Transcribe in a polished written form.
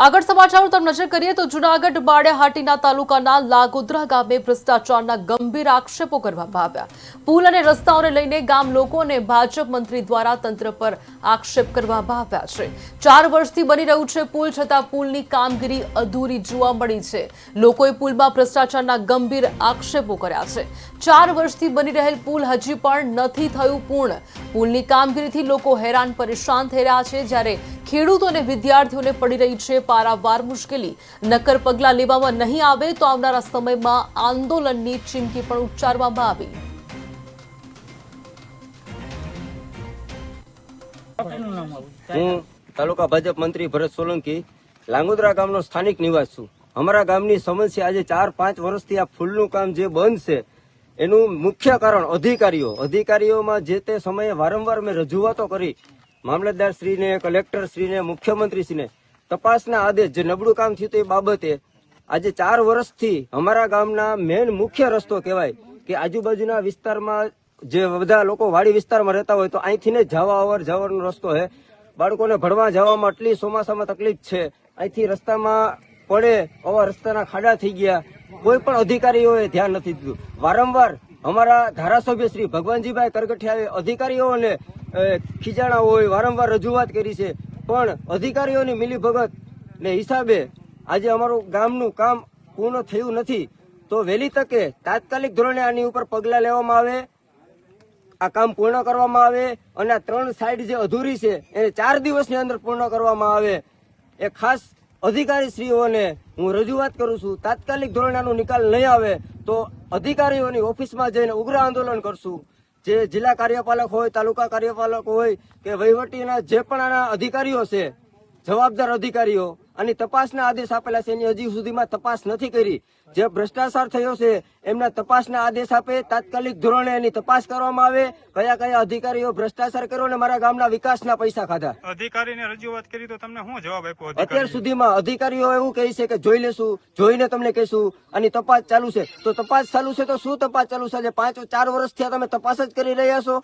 આગળ સમાચારો તરફ નજર કરીએ તો જૂનાગઢ બાળિયાહાટીના તાલુકાના લાગોદરા ગામે ભ્રષ્ટાચારના ગંભીર આક્ષેપો કરવામાં આવ્યા। પુલ અને રસ્તાઓને લઈને ગામ લોકો અને ભાજપ મંત્રી દ્વારા તંત્ર પર આક્ષેપ કરવામાં આવ્યા છે। 4 વર્ષથી બની રહ્યું છે પુલ, છતાં પુલની કામગીરી અધૂરી જોવા મળી છે। લોકોએ પુલમાં ભ્રષ્ટાચારના ગંભીર આક્ષેપો કર્યા છે। 4 વર્ષથી બની રહેલ પુલ હજી પણ નથી થયું પૂર્ણ। પુલની કામગીરીથી લોકો હેરાન પરેશાન થઈ રહ્યા છે, જ્યારે ખેડૂતો અને વિદ્યાર્થીઓને પડી રહી છે પારાવાર મુશ્કેલી। નક્કર પગલાં લેવામાં નહીં આવે તો આવનારા સમયમાં આંદોલનની ચીમકી પણ ઉચ્ચારવામાં આવી। હું તાલુકા ભાજપ મંત્રી ભરત સોલંકી લાંગોદરા ગામનો સ્થાનિક નિવાસ છું। અમારા ગામની સમસ્યા આજે 4-5 વર્ષથી આ પુલનું કામ જે બંધ છે એનું મુખ્ય કારણ અધિકારીઓમાં જે તે સમયે વારંવાર મેં રજૂઆતો કરી, મામલતદાર શ્રીને, કલેક્ટર શ્રીને, મુખ્યમંત્રી શ્રીને તપાસના આદેશ, જે નબળું કામ થયું એ બાબતે આજે 4 વર્ષથી અમારા ગામના મેન મુખ્ય રસ્તો કહેવાય કે આજુબાજુના વિસ્તારમાં જે બધા લોકો વાડી વિસ્તારમાં રહેતા હોય તો અહીંથી ને જવા અવર જવાનો રસ્તો છે। બાળકોને ભણવા જવામાં આટલી ચોમાસામાં તકલીફ છે, અહીંથી રસ્તામાં પડે આવા રસ્તાના ખાડા થઈ ગયા। કોઈ પણ અધિકારીઓએ ધ્યાન નથી દીધું। વારંવાર અમારા ધારાસભ્ય શ્રી ભગવાનજીભાઈ કરગઠિયાએ અધિકારીઓને ખીજાણા હોય, વારંવાર રજૂઆત કરી છે, પણ અધિકારીઓની મિલીભગત ને હિસાબે આજે અમારું ગામનું કામ પૂર્ણ થયું નથી। તો વહેલી તકે તાત્કાલિક ધોરણે આની ઉપર પગલાં લેવામાં આવે, આ કામ પૂર્ણ કરવામાં આવે અને આ 3 સાઈડ જે અધૂરી છે એને 4 દિવસની અંદર પૂર્ણ કરવામાં આવે। એ ખાસ અધિકારીશ્રીઓને હું રજૂઆત કરું છું। તાત્કાલિક ધોરણે આનો નિકાલ નહીં આવે તો અધિકારીઓની ઓફિસમાં જઈને ઉગ્ર આંદોલન કરશું। જે જિલ્લા કાર્યપાલક હોય, તાલુકા કાર્યપાલક હોય કે વહીવટીના જે પણ આના અધિકારીઓ છે, જવાબદાર અધિકારીઓ, આની તપાસના આદેશ આપેલા છે, એની હજી સુધીમાં તપાસ નથી કરી। જે ભ્રષ્ટાચાર થયો છે એમના તપાસના આદેશ આપે, તાત્કાલિક ધોરણે એની તપાસ કરવામાં આવે, કયા કયા અધિકારીઓ ભ્રષ્ટાચાર કર્યો અને મારા ગામના વિકાસના પૈસા ખાધા। અધિકારીને રજૂઆત કરી તો તમને શું જવાબ આપ્યો? અત્યાર સુધીમાં અધિકારીઓ એવું કહે છે કે જોઈ લેશું, જોઈને તમને કહીશું, આની તપાસ ચાલુ છે। તો તપાસ ચાલુ છે તો શું તપાસ ચાલુ છે? 4 વર્ષથી તમે તપાસ જ કરી રહ્યા છો।